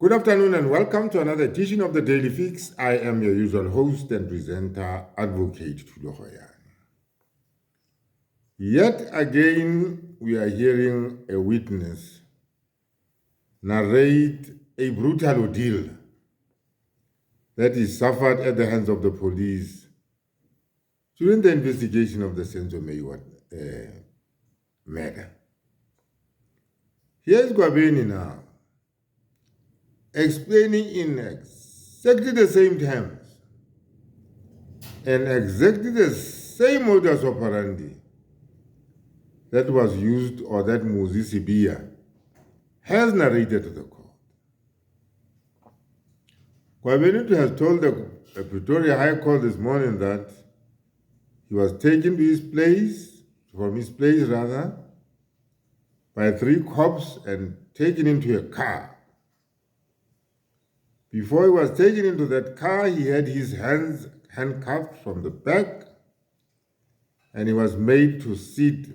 Good afternoon and welcome to another edition of the Daily Fix. I am your usual host and presenter, Advocate Tulohoyan. Yet again, we are hearing a witness narrate a brutal ordeal that he suffered at the hands of the police during the investigation of the MEYIWA murder. Here's Gwabeni now, explaining in exactly the same terms and exactly the same modus operandi that was used or that Sibiya has narrated to the court. Gwabeni has told the Pretoria High Court this morning that he was taken to his place, by 3 cops and taken into a car. Before he was taken into that car, he had his hands handcuffed from the back and he was made to sit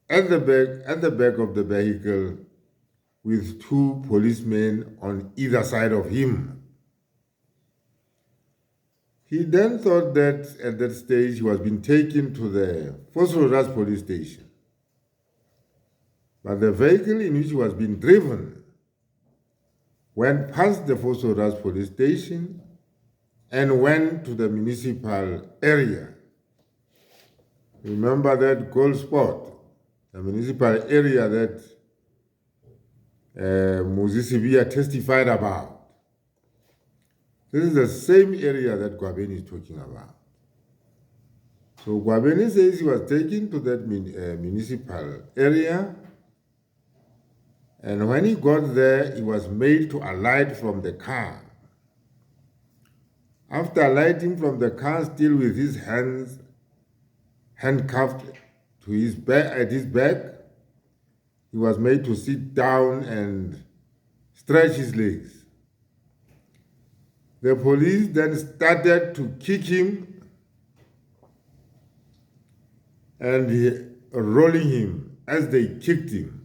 at the back of the vehicle with 2 policemen on either side of him. He then thought that at that stage he was being taken to the Vosloorus police station. But the vehicle in which he was being driven went past the Vosloorus police station and went to the municipal area. Remember that gold spot, the municipal area that Sibiya testified about. This is the same area that Gwabeni is talking about. So Gwabeni says he was taken to that municipal area, and when he got there, he was made to alight from the car. After alighting from the car, still with his hands handcuffed to his back, at his back, he was made to sit down and stretch his legs. The police then started to kick him and rolling him. As they kicked him,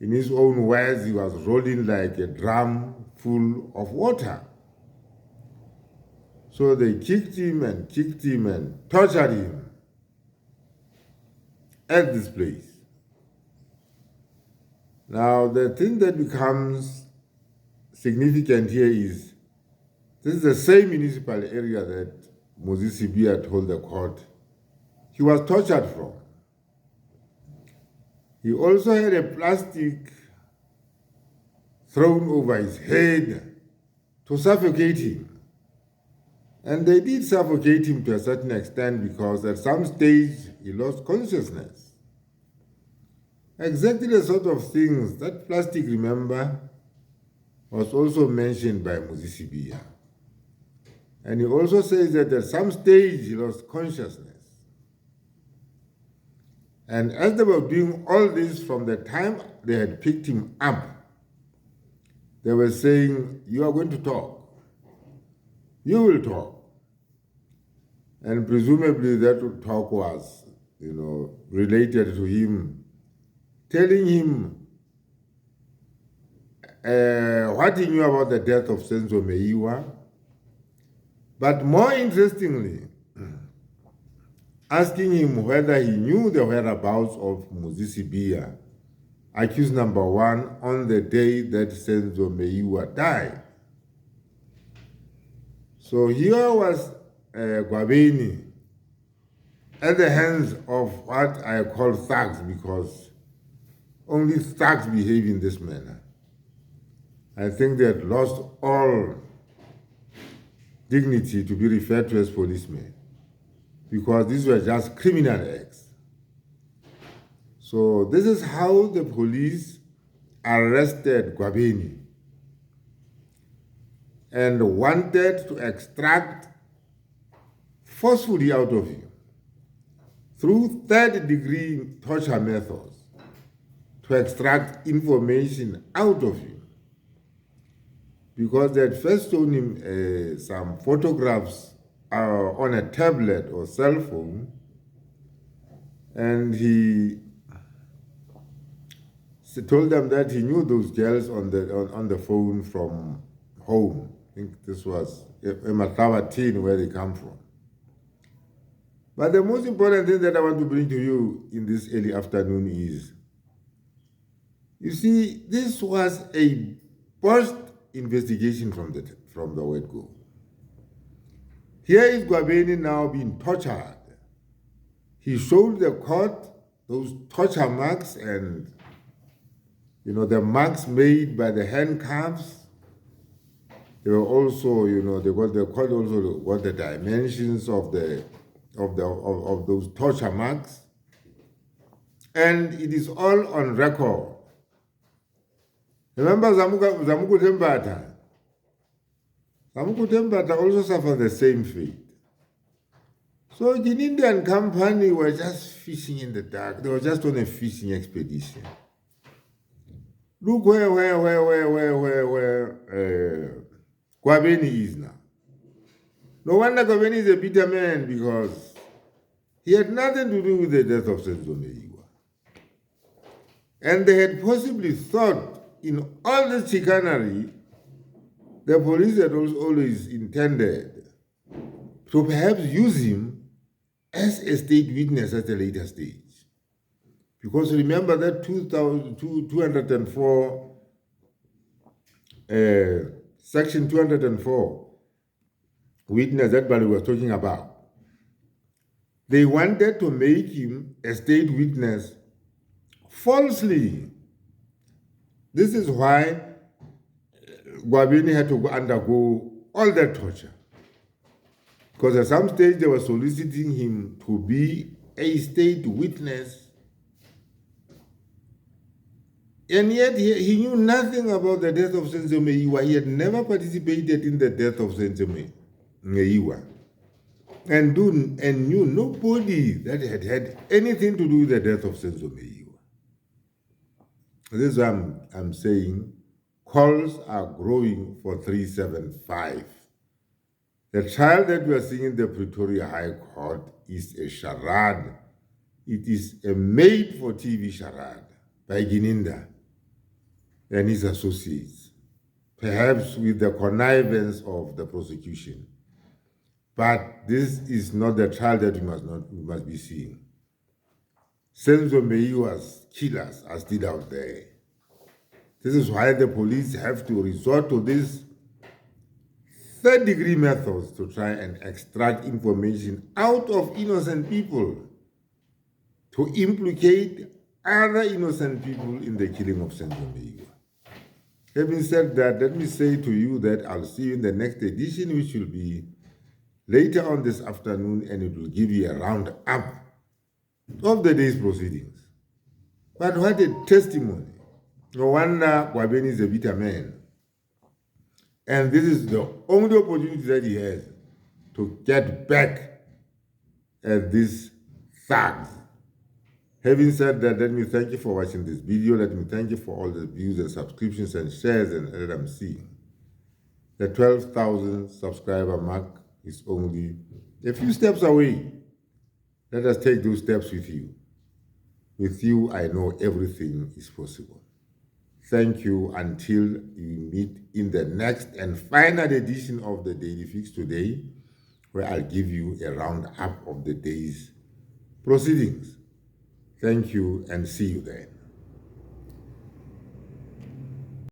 in his own words, he was rolling like a drum full of water. So they kicked him and tortured him at this place. Now, the thing that becomes significant here is this is the same municipal area that Sibiya told the court he was tortured from. He also had a plastic thrown over his head to suffocate him. And they did suffocate him to a certain extent because at some stage he lost consciousness. Exactly the sort of things that plastic, remember, was also mentioned by Sibiya. And he also says that at some stage he lost consciousness. And as they were doing all this from the time they had picked him up, they were saying, "You are going to talk. You will talk." And presumably that talk was, related to him, telling him what he knew about the death of MEYIWA, but more interestingly, asking him whether he knew the whereabouts of Sibiya, accused number 1, on the day that MEYIWA died. So here was Gwabeni at the hands of what I call thugs, because only thugs behave in this manner. I think they had lost all dignity to be referred to as policemen, because these were just criminal acts. So this is how the police arrested Gwabeni and wanted to extract forcefully out of him, through third-degree torture methods, to extract information out of him. Because they had first shown him some photographs on a tablet or cell phone, and he told them that he knew those girls on the phone from home. I think this was Matawatini, where they come from. But the most important thing that I want to bring to you in this early afternoon is, you see, this was a post investigation from the word go. Here is Gwabeni now being tortured. He showed the court those torture marks and, you know, the marks made by the handcuffs. They were also, you know, the court also got the dimensions of those torture marks, and it is all on record. Remember Zamuku Tembata? Zamuku Tembata also suffered the same fate. So the Indian company were just fishing in the dark. They were just on a fishing expedition. Look where Gwabeni is now. No wonder Gwabeni is a bitter man, because he had nothing to do with the death of MEYIWA. And they had possibly thought, in all this chicanery, the police had always intended to perhaps use him as a state witness at a later stage. Because remember that 204, Section 204 witness that Bali was talking about. They wanted to make him a state witness falsely. This is why Gwabeni had to undergo all that torture. Because at some stage they were soliciting him to be a state witness, and yet he knew nothing about the death of MEYIWA. He had never participated in the death of MEYIWA, and knew nobody that had had anything to do with the death of MEYIWA. This is why I'm saying calls are growing for 375. The trial that we are seeing in the Pretoria High Court is a charade. It is a made-for-TV charade by Gininda and his associates, perhaps with the connivance of the prosecution. But this is not the trial that we must be seeing. MEYIWA's killers are still out there. This is why the police have to resort to these third-degree methods to try and extract information out of innocent people, to implicate other innocent people in the killing of MEYIWA. Having said that, let me say to you that I'll see you in the next edition, which will be later on this afternoon, and it will give you a round-up of the day's proceedings. But what a testimony. No wonder Gwabeni is a bitter man. And this is the only opportunity that he has to get back at these thugs. Having said that, let me thank you for watching this video. Let me thank you for all the views and subscriptions and shares that I'm seeing. The 12,000 subscriber mark is only a few steps away. Let us take those steps with you. With you, I know everything is possible. Thank you until we meet in the next and final edition of the Daily Fix today, where I'll give you a roundup of the day's proceedings. Thank you and see you then.